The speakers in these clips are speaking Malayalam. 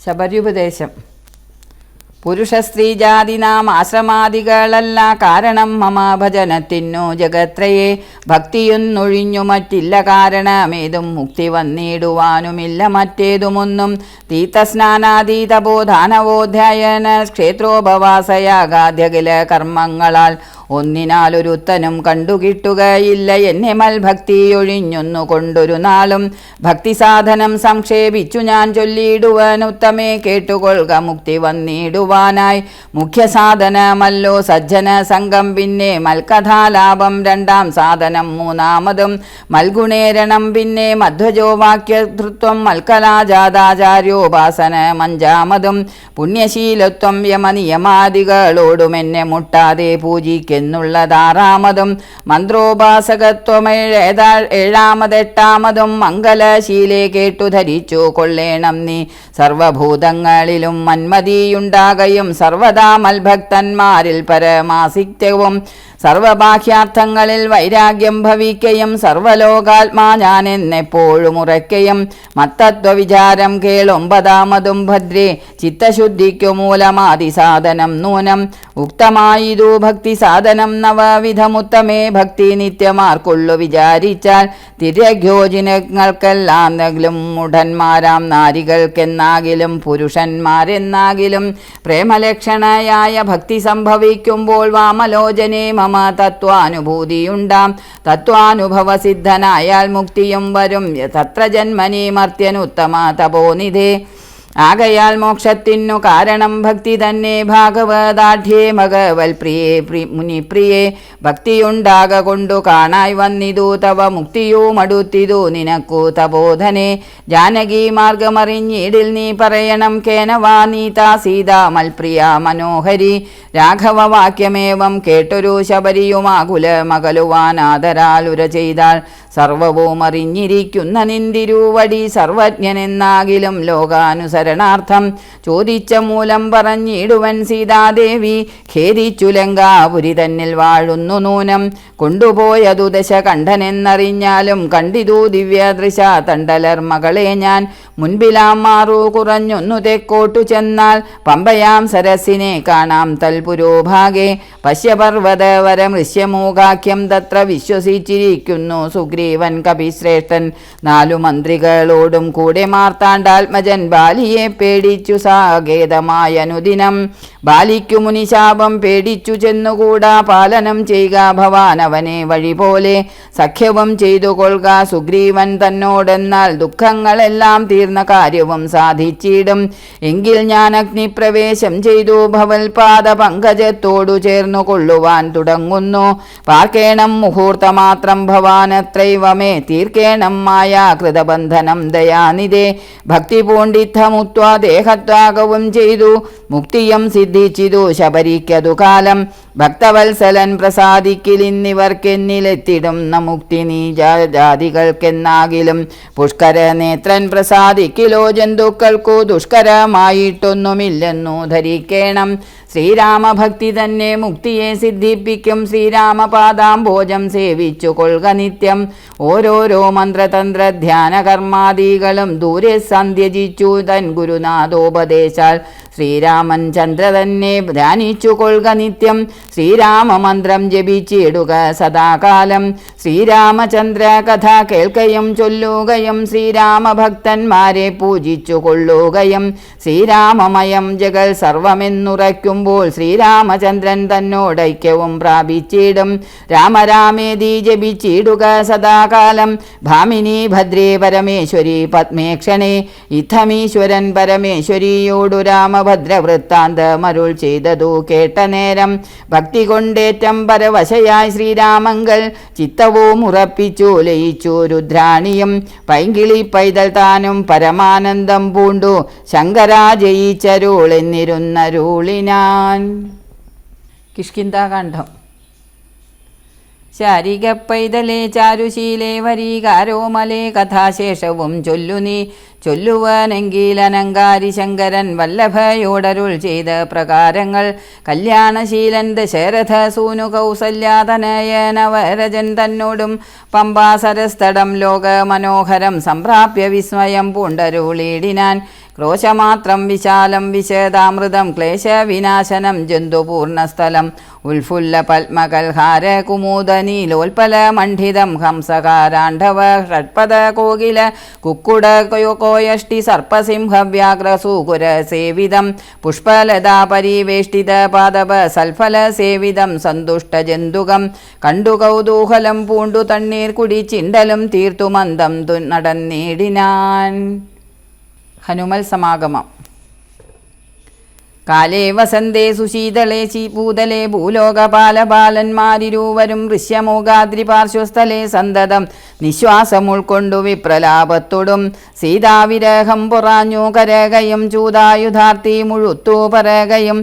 ശബരിപദേശം. പുരുഷ സ്ത്രീ ജാതിനാം ആശ്രമാദികളല്ല കാരണം മമ ഭജനത്തിനു ജഗത്രയെ. ഭക്തിയൊന്നൊഴിഞ്ഞു മറ്റില്ല കാരണമേതും മുക്തി വന്നിടുവാനുമില്ല മറ്റേതുമൊന്നും. തീർത്ഥസ്നാനാതീതബോധാനവോധ്യായന ക്ഷേത്രോപവാസയാഗാദ്യകില കർമ്മങ്ങളാൽ ഒന്നിനാലൊരുത്തനും കണ്ടുകിട്ടുകയില്ല എന്നെ മൽഭക്തിയൊഴിഞ്ഞൊന്നു കൊണ്ടൊരു നാളും. ഭക്തി സാധനം സംക്ഷേപിച്ചു ഞാൻ ചൊല്ലിയിടുവാൻ ഉത്തമേ കേട്ടുകൊള്ളുക മുക്തി വന്നിടുവാനായി. മുഖ്യ സാധനമല്ലോ സജ്ജന സംഘം, പിന്നെ മൽക്കഥാലാഭം രണ്ടാം സാധനം, മൂന്നാമതും മൽഗുണേരണം, പിന്നെ മധ്വജോ വാക്യതൃത്വം മൽക്കലാജാതാചാര്യോപാസന അഞ്ചാമതും. പുണ്യശീലത്വം യമനിയമാദികളോടും എന്നെ മുട്ടാതെ പൂജിക്കെന്നുള്ളതാറാമതും. മന്ത്രോപാസകത്വം ഏഴാമതെട്ടാമതും. മംഗലശീലെ കേട്ടു ധരിച്ചു കൊള്ളേണം നീ സർവഭൂതങ്ങളിലും മന്മതിയുണ്ടാകയും സർവദാ മൽഭക്തന്മാരിൽ പരമാസിക്തവും. സർവബാഹ്യാർത്ഥങ്ങളിൽ വൈരാഗ്യം ഭവിക്കയും സർവലോകാത്മാ ഞാൻ എന്നെപ്പോഴും ഉറയ്ക്കയും. മത്തത്വവിചാരം കേളൊമ്പതാമതും ഭദ്രേ ചിത്തശുദ്ധിക്കു മൂലമാതിസാധനം നൂനം. ഉക്തമായിതു ഭക്തി സാധനം നവവിധമുത്തമേ. ഭക്തി നിത്യമാർക്കുള്ളു വിചാരിച്ചാൽ തിര്യഘോജിനങ്ങൾക്കെല്ലാന്നെങ്കിലും മുഢന്മാരാം നാരികൾക്കെന്നാകിലും പുരുഷന്മാരെന്നാകിലും പ്രേമലക്ഷണയായ ഭക്തി സംഭവിക്കുമ്പോൾ വാമലോചനേ മമ തത്വാനുഭൂതിയുണ്ടാം. തത്വാനുഭവസിദ്ധനായാൽ മുക്തിയും വരും തത്ര ജന്മനി മർത്യനുത്തമ തപോനിധേ. ആകയാൽ മോക്ഷത്തിനു കാരണം ഭക്തി തന്നെ. ഭാഗവതാഢ്യേ ഭഗവൽ പ്രിയേ മുനിപ്രിയേ. ഭക്തിയുണ്ടാക കൊണ്ടു കാണായി വന്നിതു തവ മുക്തിയുമടുത്തിതു നിനക്കു തപോധനെ. ജാനകി മാർഗമറിഞ്ഞിടിൽ നീ പറയണം കേനവാ നീതാ സീതാ മൽപ്രിയ മനോഹരി. രാഘവ വാക്യമേവം കേട്ടൊരു ശബരിയുമാകുല മകലുവാൻ ആദരാൽ ഉര ചെയ്താൽ സർവവും അറിഞ്ഞിരിക്കുന്ന നിന്തിരുവടി സർവജ്ഞനെന്നാകിലും ലോകാനുസരണാർത്ഥം ചോദിച്ച മൂലം പറഞ്ഞിടുവൻ സീതാദേവി. ഖേദിച്ചു ലങ്കാപുരി തന്നിൽ വാഴുന്നു നൂനം. കൊണ്ടുപോയതു ദശകണ്ഠനെന്നറിഞ്ഞാലും കണ്ടിതു ദിവ്യദൃശ തണ്ടലർ മകളെ ഞാൻ. മുൻപിലാം മാറു കുറഞ്ഞൊന്നു തെക്കോട്ടു ചെന്നാൽ പമ്പയാം സരസിനെ കാണാം തൽപുരോഭാഗേ. പശ്യപർവ്വതവരമൃശ്യമൂകാഖ്യം തത്ര വിശ്വസിച്ചിരിക്കുന്നു സുഗ്രീവൻ കപിശ്രേഷ്ഠൻ. നാലു മന്ത്രികളോടും കൂടെ മാർത്താണ്ഡാത്മജൻ ബാലിയെ പേടിച്ചു സാകേതമായ അനുദിനം. ബാലിക്കു മുനിശാപം പേടിച്ചു ചെന്നുകൂടാ പാലനം ചെയ്യുക ഭവാൻ അവനെ വഴി പോലെ. സഖ്യവും ചെയ്തു കൊള്ളുക സുഗ്രീവൻ തന്നോടെന്നാൽ ദുഃഖങ്ങളെല്ലാം തീർന്ന കാര്യവും സാധിച്ചിടും. എങ്കിൽ ഞാൻ അഗ്നിപ്രവേശം ചെയ്തു ഭവൽപാദ പങ്കജത്തോടു ചേർന്നു കൊള്ളുവാൻ തുടങ്ങുന്നു. പാർക്കേണം മുഹൂർത്തമാത്രം ഭവാനത്രൈവമേ തീർക്കേണം മായാ കൃതബന്ധനം ദയാനിധേ. ഭക്തി പൂണ്ടിത്തമുത്വാ ദേഹത്യാഗവും ചെയ്തു മുക്തിയും സിദ്ധിച്ചിതു ശബരിക്കതു കാലം. ഭക്തവത്സലൻ പ്രസാദിക്കിലിന്നിവർക്കെന്നിലെത്തിടും മുക്തി നീ ജാതികൾക്കെന്നാകിലും. പുഷ്കര നേത്രൻ പ്രസാദിക്കിലോ ജന്തുക്കൾക്കു ദുഷ്കരമായിട്ടൊന്നുമില്ലെന്നു ധരിക്കേണം. ശ്രീരാമഭക്തി തന്നെ മുക്തിയെ സിദ്ധിപ്പിക്കും. ശ്രീരാമപാദാംഭോജം സേവിച്ചു കൊള്ളുക നിത്യം. ഓരോരോ മന്ത്രതന്ത്ര ധ്യാന കർമാദികളും ദൂരെ സന്ധ്യജിച്ചു തൻ ഗുരുനാഥോപദേശാൽ ശ്രീരാമൻ ചന്ദ്ര തന്നെ ധ്യാനിച്ചു കൊള്ളുക നിത്യം. ശ്രീരാമമന്ത്രം ജപിച്ചിടുക സദാകാലം. ശ്രീരാമചന്ദ്ര കഥ കേൾക്കയും ചൊല്ലുകയും ശ്രീരാമഭക്തന്മാരെ പൂജിച്ചു കൊള്ളുകയും. ശ്രീരാമമയം ജഗൽ സർവമെന്നുറയ്ക്കുമ്പോൾ ശ്രീരാമചന്ദ്രൻ തന്നോടൈക്യവും പ്രാപിച്ചിടും. രാമരാമേതി ജപിച്ചിടുക സദാകാലം. ഭാമിനി ഭദ്രേ പരമേശ്വരി പത്മേക്ഷണേ. ഇത്തമീശ്വരൻ പരമേശ്വരിയോടു രാമഭദ്രവൃത്താന്തമരുൾ ചെയ്തതു കേട്ട നേരം ഭക്തി കൊണ്ടേറ്റം പരവശയായി ശ്രീരാമങ്കൽ ചിത്തവും ഉറപ്പിച്ചു ലയിച്ചു രുദ്രാണിയും. പൈങ്കിളി പൈതൽ താനും പരമാനന്ദം പൂണ്ടു ശങ്കരാ ജയിച്ചരുളെന്നിരുന്നരുളിനാൻ. കിഷ്കിന്ധാകാന്ഡം. ശാരിക പൈതലേ ചാരുശീലേ വരീകാരോമലേ കഥാശേഷവും ചൊല്ലു നീ. ചൊല്ലുവാനെങ്കിൽ അനങ്കാരി ശങ്കരൻ വല്ലഭയോടരുൾ ചെയ്ത പ്രകാരങ്ങൾ കല്യാണശീലൻ ദശരഥ സൂനു കൗസല്യാതനയനവരജൻ തന്നോടും പമ്പാസരസ്തടം ലോകമനോഹരം സംപ്രാപ്യ വിസ്മയം പൂണ്ടരുളീടിനാൻ. ക്രോശമാത്രം വിശാലം വിശദാമൃതം ക്ലേശവിനാശനം ജന്തുപൂർണസ്ഥലം ഉൽഫുല്ല പത്മകൽഹാര കുമുദനീലോൽപല മണ്ഡിതം ഹംസകാരാണ്ഡവ ഷഡ്പദ കോകില കുക്കുട കോയഷ്ടി സർപ്പസിംഹവ്യാഘ്രസൂകുര സേവിതം പുഷ്പലതാ പരിവേഷ്ടിത പാദപ സൽഫല സേവിതം സന്തുഷ്ടജന്തുകം കണ്ടു കൗതൂഹലം പൂണ്ടു തണ്ണീർ കുടിച്ചിണ്ടലും തീർത്തു മന്ദം നടന്നേടിനാൻ. ഹനുമൽ സമാഗമം. കാലേ വസന്തേ സുശീതളേ പൂതലേ ഭൂലോകപാലപാലന്മാരിരുവരും ഋഷ്യമോഗാദ്രിപാർശ്വസ്ഥലേ സന്തതം നിശ്വാസം ഉൾക്കൊണ്ടു വിപ്രലാപത്തോടും സീതാവിരഹം പൊറാഞ്ഞു കരകയും ചൂതായുധാർത്തി മുഴുത്തു പറകയും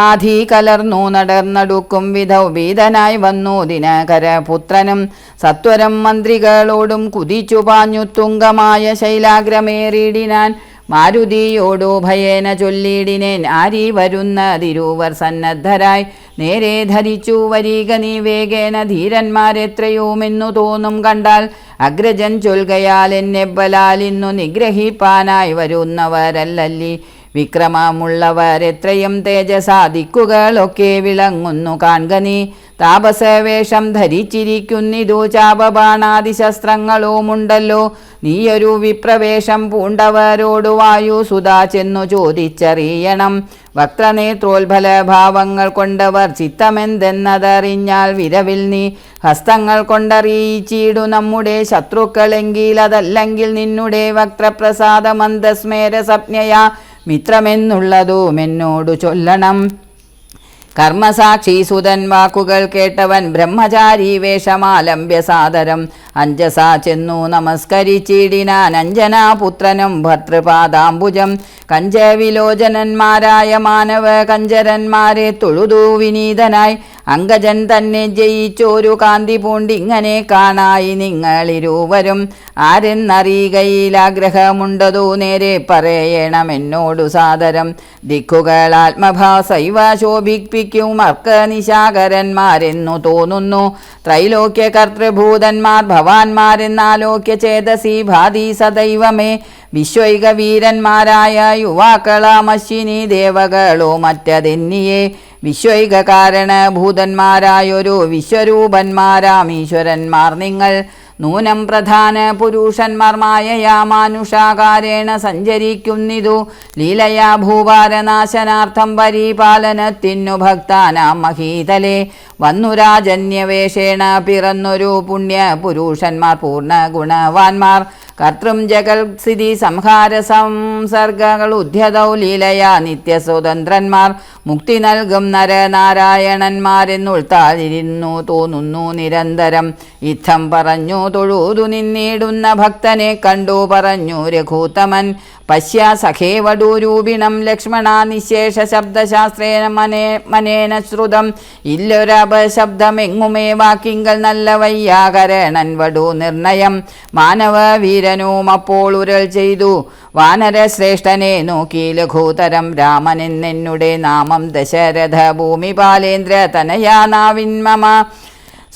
ആധി കലർന്നു നടർന്നടുക്കും വിധൗ ഭീതനായി വന്നു ദിനകരപുത്രനും സത്വരം മന്ത്രികളോടും കുതിച്ചു പാഞ്ഞു തുങ്കമായ ശൈലാഗ്രമേറിടിനാൻ. മാരുതിയോടു ഭയേന ചൊല്ലിടിനേൻ ആരി വരുന്നതിരുവർ സന്നദ്ധരായി നേരെ ധരിച്ചു വരിക നീ വേഗേന ധീരന്മാരെത്രയുമെന്നു തോന്നും കണ്ടാൽ അഗ്രജൻ ചൊൽകയാൽ എന്നെ ബലാലിന്നു നിഗ്രഹിപ്പാനായി വരുന്നവരല്ലല്ലി വിക്രമമുള്ളവരെത്രയും തേജസാദിക്കുകളൊക്കെ വിളങ്ങുന്നു കാൺക നീ. താപസവേഷം ധരിച്ചിരിക്കുന്നിതു ചാപബാണാദിശസ്ത്രങ്ങളുമുണ്ടല്ലോ. നീയൊരു വിപ്രവേഷം പൂണ്ടവരോടു വായുസുതാ ചെന്നു ചോദിച്ചറിയണം. വക്രനേത്രോത്ഫല ഭാവങ്ങൾ കൊണ്ടവർ ചിത്തമെന്തെന്നതറിഞ്ഞാൽ വിരവിൽ നീ ഹസ്തങ്ങൾ കൊണ്ടറിയിച്ചിടു നമ്മുടെ ശത്രുക്കളെങ്കിൽ അതല്ലെങ്കിൽ നിന്നുടെ വക്രപ്രസാദ മന്ദസ്മേര സംജ്ഞയാ മിത്രമെന്നുള്ളതും എന്നോടു ചൊല്ലണം. കർമ്മസാക്ഷി സുതൻ വാക്കുകൾ കേട്ടവൻ ബ്രഹ്മചാരി വേഷമാലംബ്യ സാദരം അഞ്ജസാ ചെന്നു നമസ്കരിച്ചിടിനാൻ. അഞ്ജനാപുത്രനും ഭർതൃപാദാംബുജം കഞ്ചവിലോചനന്മാരായ മാനവ കഞ്ചരന്മാരെ തൊഴുതു വിനീതനായി അങ്കജൻ തന്നെ ജയിച്ചോരു കാന്തി പൂണ്ടിങ്ങനെ കാണായി നിങ്ങളിരുവരും ആരെന്നറിയുകയിലാഗ്രഹമുണ്ടതു നേരെ പറയണമെന്നോടു സാദരം. ദിക്കുകൾ ആത്മഭാസൈവ ശോഭിപ്പിക്കും അർക്കനിശാകരന്മാരെന്നു തോന്നുന്നു. ത്രൈലോക്യ കർത്തൃഭൂതന്മാർ ഭവാന്മാരെന്നാലോക്യ ചേതസി ഭാതി സദൈവമേ. വിശ്വൈക വീരന്മാരായ യുവാക്കളാമശ്വിനി ദേവകളോ മറ്റതെന്നിയെ വിശ്വൈക കാരണഭൂതന്മാരായൊരു വിശ്വരൂപന്മാരാം ഈശ്വരന്മാർ നിങ്ങൾ. നൂനം പ്രധാന പുരുഷന്മാർ മായയാ മാനുഷാകാരേണ സഞ്ചരിക്കുന്നിതു ലീലയാ ഭൂഭാരനാശനാർത്ഥം പരിപാലനത്തിനു ഭക്താനാം മഹീതലേ. വന്നുരാജന്യവേഷേണ പിറന്നൊരു പുണ്യ പുരുഷന്മാർ പൂർണ്ണ ഗുണവാന്മാർ കർത്തൃം ജഗൽസ്ഥിതി സംഹാര സംസർഗങ്ങൾ ഉദ്ധ്യതൗ ലീലയാ നിത്യസ്വതന്ത്രന്മാർ മുക്തി നൽകും നരനാരായണന്മാരെന്നുൾത്താതിരുന്നു തോന്നുന്നു നിരന്തരം. ഇത്തം പറഞ്ഞു തൊഴുതു നിന്നിടുന്ന ഭക്തനെ കണ്ടു പറഞ്ഞു രഘൂത്തമൻ. പശ്യ സഖേ വടൂരൂപിണം ലക്ഷ്മണ നിശേഷ ശബ്ദശാസ്ത്രേന മനേന ശ്രുതം ഇല്ലൊരപശബ്ദമെങ്ങുമേ വാക്കിങ്കൽ നല്ല വയ്യാകരണൻ വടു നിർണയം. മാനവ വീരനും അപ്പോൾ ഉരൽ ചെയ്തു വാനരശ്രേഷ്ഠനെ നോക്കി ലഘൂതരം. രാമനെന്നെന്നുടെ നാമം ദശരഥ ഭൂമിപാലേന്ദ്ര തനയാ നാവിന്മമ.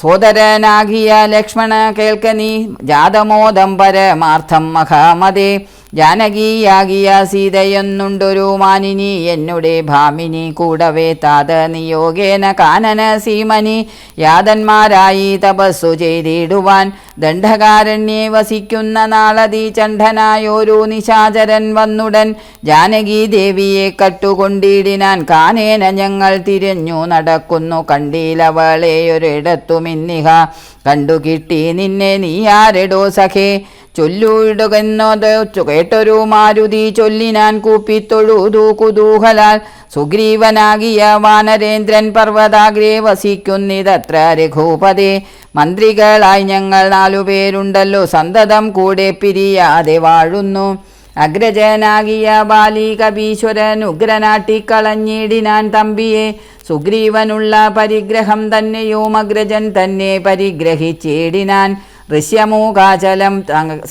സോദരനാകിയ ലക്ഷ്മണ കേൾക്കനീ ജാതമോദം പരമാർത്ഥം മഹാമതേ. ജാനകിയാകിയ സീതയെന്നുണ്ടൊരു മാനിനി എന്നുടെ ഭാമിനി കൂടവേ താത നിയോഗേന കാനന സീമനി യാതന്മാരായി തപസ്സു ചെയ്തിടുവാൻ. ദണ്ഡകാരണ്യെ വസിക്കുന്ന നാളതി ചണ്ഡനായോരു നിശാചരൻ വന്നുടൻ ജാനകി ദേവിയെ കട്ടുകൊണ്ടിടിനാൻ. കാനേന ഞങ്ങൾ തിരിഞ്ഞു നടക്കുന്നു കണ്ടീലവളെയൊരിടത്തുമിന്നിഹ. കണ്ടു കിട്ടി നിന്നെ നീയാരെടോ സഖേ ചൊല്ലുയിടുകെന്നത് കേട്ടൊരു മാരുതി ചൊല്ലിനാൻ കൂപ്പിത്തൊഴുതു കുതൂഹലാൽ. സുഗ്രീവനാകിയ വാനരേന്ദ്രൻ പർവ്വതാഗ്രേ വസിക്കുന്നിതത്ര രഘൂപതേ. മന്ത്രികളായി ഞങ്ങൾ 4 പേരുണ്ടല്ലോ സന്തതം കൂടെ പിരിയാതെ വാഴുന്നു. അഗ്രജനാകിയ ബാലികപീശ്വരൻ ഉഗ്രനാട്ടിക്കളഞ്ഞിടിനാൻ തമ്പിയെ. സുഗ്രീവനുള്ള പരിഗ്രഹം തന്നെയും അഗ്രജൻ തന്നെ പരിഗ്രഹിച്ചിടിനാൻ. ഋഷ്യമൂകാചലം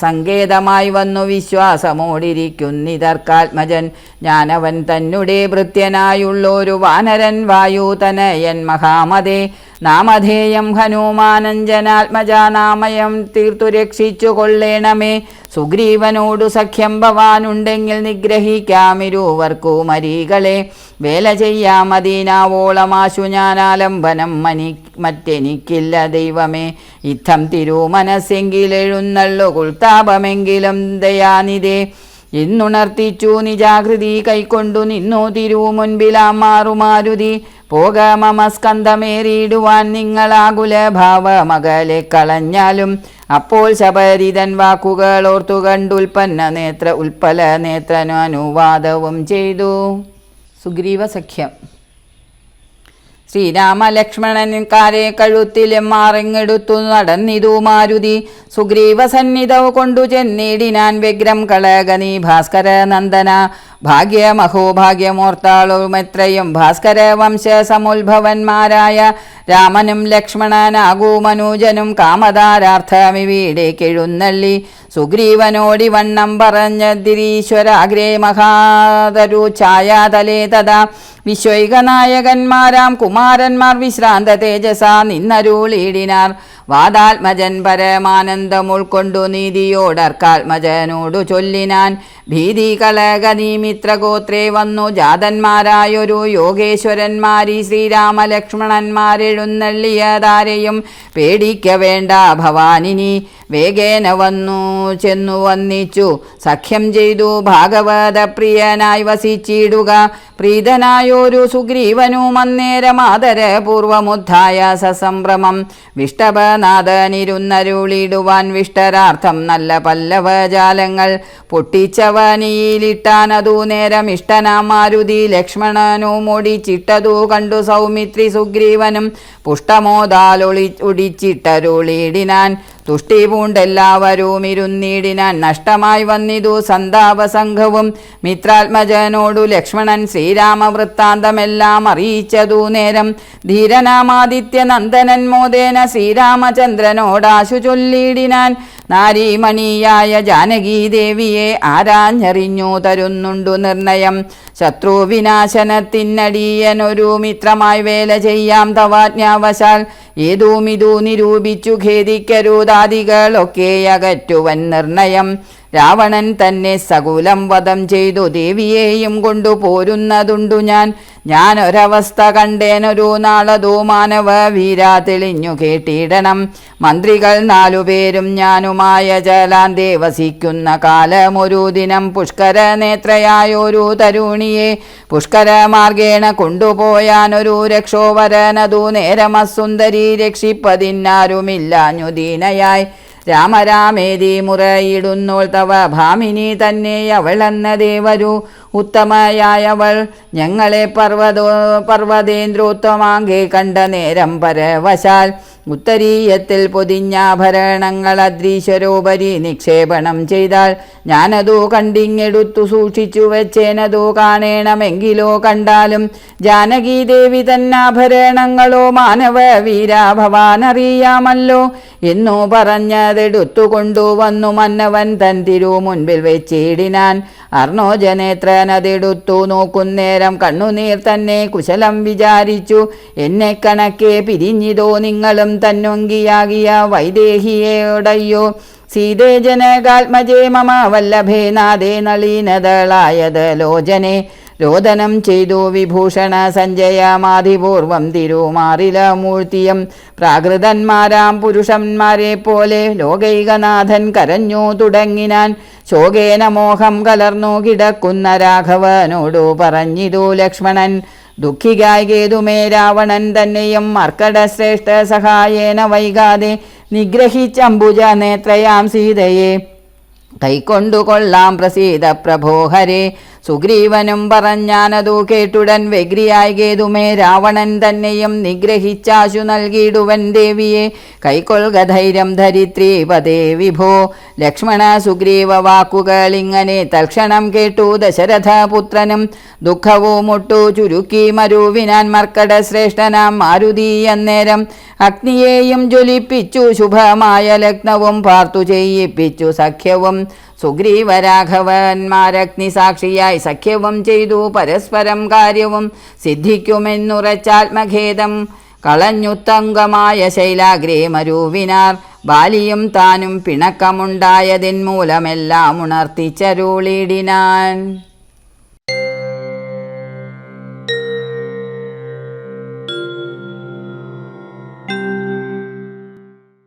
സങ്കേതമായി വന്നു വിശ്വാസമോടിരിക്കുന്നിതർക്കാത്മജൻ. ഞാനവൻ തന്നെ ഭൃത്യനായുള്ളൊരു വാനരൻ വായുതനയൻ മഹാമതേ. നാമധേയം ഹനുമാനഞ്ജനാത്മജാ നാമയം തീർത്തു രക്ഷിച്ചു കൊള്ളേണമേ. സുഗ്രീവനോടു സഖ്യം ഭവാനുണ്ടെങ്കിൽ നിഗ്രഹിക്കാമിരുവർക്കു മരീകളെ. വേല ചെയ്യാമതീനാവോളമാശു ഞാനാലംബനം മറ്റെനിക്കില്ല ദൈവമേ. ഇത്തം തിരുമനസ്സെങ്കിലെഴുന്നള്ളു കുൽത്താപമെങ്കിലും ദയാനിധേ. ഇന്നുണർത്തിച്ചു നിജാകൃതി കൈക്കൊണ്ടു നിന്നു തിരുമുൻപിലാം മാറുമാരുതി. പോക മമ സ്കന്ധമേറിയിടുവാൻ നിങ്ങളാകുല ഭാവമകലെ കളഞ്ഞാലും. അപ്പോൾ ശബരിതൻ വാക്കുകൾ ഓർത്തു കണ്ടുൽപ്പന്ന ഉൽപ്പല നേത്രനു അനുവാദവും ചെയ്തു. സുഗ്രീവ സഖ്യം. ശ്രീരാമലക്ഷ്മണൻകാരെ കഴുത്തിലും മാറിങ്ങെടുത്തു നടന്നിതു മാരുതി. സുഗ്രീവ സന്നിധവ് കൊണ്ടു ചെന്നിടിനാൻ വ്യഗ്രം കളകനീ ഭാസ്കര നന്ദന. ഭാഗ്യമഹോഭാഗ്യമോർത്താളുമെത്രയും ഭാസ്കര വംശ സമുത്ഭവന്മാരായ രാമനും ലക്ഷ്മണനാകൂ മനൂജനും കാമധാരാർത്ഥമിവീടേക്കെഴുന്നള്ളി. സുഗ്രീവനോടി വണ്ണം പറഞ്ഞതിരീശ്വരാഗ്രേ മഹാതരു ഛായാതലേ തഥാ. വിശ്വൈകനായകന്മാരാം കുമാരന്മാർ വിശ്രാന്ത തേജസ നിന്നരുളീടിനാർ. വാദാത്മജൻ പരമാനന്ദം ഉൾക്കൊണ്ടു നീതിയോടർക്കാത്മജനോടു ചൊല്ലിനാൻ. ഭീതി കളകനീ മിത്രഗോത്രേ വന്നു ജാതന്മാരായൊരു യോഗേശ്വരന്മാരീ ശ്രീരാമലക്ഷ്മണന്മാരെഴുന്നള്ളിയതാരെയും പേടിക്ക വേണ്ട ഭവാനിനി. വേഗേന വന്നു ചെന്നു വന്നിച്ചു സഖ്യം ചെയ്തു ഭാഗവത പ്രിയനായി വസിച്ചിടുക. പ്രീതനായൊരു സുഗ്രീവനും അന്നേരമാദരപൂർവമുദ്ധായ സസംഭ്രമം. വിഷ്ടഭനാഥനിരുന്നരുളിടുവാൻ വിഷ്ടരാർത്ഥം നല്ല പല്ലവജാലങ്ങൾ പൊട്ടിച്ചവനിയിലിട്ടാനതു നേരം ഇഷ്ടനാം മാരുതി ലക്ഷ്മണനും ഒടിച്ചിട്ടതു കണ്ടു സൗമിത്രി സുഗ്രീവനും പുഷ്ടമോദാലൊടിച്ചിട്ടരുളിടിനാൻ. തുഷ്ടി പൂണ്ടെല്ലാവരും ഇരുന്നിടിനാൻ. നഷ്ടമായി വന്നിതു സന്താപസംഘവും. മിത്രാത്മജനോടു ലക്ഷ്മണൻ ശ്രീരാമവൃത്താന്തമെല്ലാം അറിയിച്ചതു നേരം. ധീരനാമാദിത്യനന്ദനൻ മോദേന ശ്രീരാമചന്ദ്രനോടാശു ചൊല്ലിടിനാൻ. നാരീമണിയായ ജാനകീദേവിയെ ആരാഞ്ഞറിഞ്ഞു തരുന്നുണ്ടു നിർണയം. ശത്രുവിനാശനത്തിനടിയനൊരു മിത്രമായി വേല ചെയ്യാം തവാജ്ഞാവശാൽ. ഏതുമിതു നിരൂപിച്ചു ഖേദിക്കരുതാദികളൊക്കെ അകറ്റുവൻ നിർണയം. രാവണൻ തന്നെ സകുലം വധം ചെയ്തു ദേവിയെയും കൊണ്ടു പോരുന്നതുണ്ടു ഞാൻ. ഞാനൊരവസ്ഥ കണ്ടേനൊരു നാളതോ മാനവ വീരാ തെളിഞ്ഞു കേട്ടിടണം. മന്ത്രികൾ 4 പേരും ഞാനുമായ ജലാന്തേ വസിക്കുന്ന കാലമൊരു ദിനം പുഷ്കര നേത്രയായൊരു തരുണിയെ പുഷ്കരമാർഗേണ കൊണ്ടുപോയാനൊരു രക്ഷോവരനതു നേരമസുന്ദരി രക്ഷിപ്പതിന്നാരുമില്ലാഞ്ഞു ദീനയായി. രാമരാമേതി മുറയിടുന്നോൾ തവ ഭാമിനി തന്നെ അവളെന്നതേ വരൂ. ഉത്തമയായവൾ ഞങ്ങളെ പർവ്വതേന്ദ്രോത്തമാങ്കെ കണ്ട നേരം പരവശാൽ. ഉത്തരീയത്തിൽ പൊതിഞ്ഞാഭരണങ്ങൾ അദ്രീശ്വരോപരി നിക്ഷേപണം ചെയ്താൽ. ഞാനതു കണ്ടിങ്ങെടുത്തു സൂക്ഷിച്ചു വെച്ചേനതു കാണേണമെങ്കിലോ കണ്ടാലും. ജാനകീദേവി തന്നാഭരണങ്ങളോ മാനവ വീരാ ഭവാനറിയാമല്ലോ എന്നു പറഞ്ഞതെടുത്തുകൊണ്ടുവന്നു മന്നവൻ തൻ തിരു മുൻപിൽ വെച്ചിടിനാൻ. അർണോജനേത്രനതെടുത്തു നോക്കുന്നേരം കണ്ണുനീർ തന്നെ കുശലം വിചാരിച്ചു. എന്നെ കണക്കെ പിരിഞ്ഞിതോ നിങ്ങളും തന്നൊങ്കിയാകിയ വൈദേഹിയോടയ്യോ. സീതേ ജനകാത്മജേ മമ വല്ലഭേ നാദേ നളീനദളായത് ലോചനെ. രോദനം ചെയ്തു വിഭൂഷണ സഞ്ജയമാധിപൂർവം തിരുമാറില മൂർത്തിയം. പ്രാകൃതന്മാരാം പുരുഷന്മാരെ പോലെ ലോകൈകനാഥൻ കരഞ്ഞു തുടങ്ങിനാൻ. ശോകേന മോഹം കലർന്നു കിടക്കുന്ന രാഘവനോടു പറഞ്ഞിതു ലക്ഷ്മണൻ. ദുഃഖികായ്കേതുമേ രാവണൻ തന്നെയും മർക്കടശ്രേഷ്ഠ സഹായേന വൈകാതെ നിഗ്രഹിച്ചംബുജ നേത്രയാം സീതയെ കൈക്കൊണ്ടു കൊള്ളാം പ്രസീത പ്രഭോഹരേ. സുഗ്രീവനും പറഞ്ഞാനതു കേട്ടുടൻ വ്യഗ്രിയായി കേതുമേ രാവണൻ തന്നെയും നിഗ്രഹിച്ചാശു നൽകിയിടുവൻ ദേവിയെ കൈക്കൊള്ളുക ധൈര്യം ധരിത്രീപദേ വിഭോ. ലക്ഷ്മണ സുഗ്രീവ വാക്കുകളിങ്ങനെ തൽക്ഷണം കേട്ടു ദശരഥപുത്രനും ദുഃഖവുമൊട്ടു ചുരുക്കി മരുവിനാൻ മർക്കട ശ്രേഷ്ഠനാം മാരുതി അന്നേരം അഗ്നിയെയും ജ്വലിപ്പിച്ചു ശുഭമായ ലഗ്നവും പാർത്തു ചെയ്യിപ്പിച്ചു സഖ്യവും സുഗ്രീവരാഘവന്മാരഗ്നി സാക്ഷിയായി സഖ്യവും ചെയ്തു പരസ്പരം കാര്യവും സിദ്ധിക്കുമെന്നുറച്ചാത്മഖേദം കളഞ്ഞുത്തങ്കമായ ശൈലാഗ്രേ മരുവിനാർ ബാലിയും താനും പിണക്കമുണ്ടായതിൻ മൂലമെല്ലാം ഉണർത്തിച്ചരുളിടിനാൻ.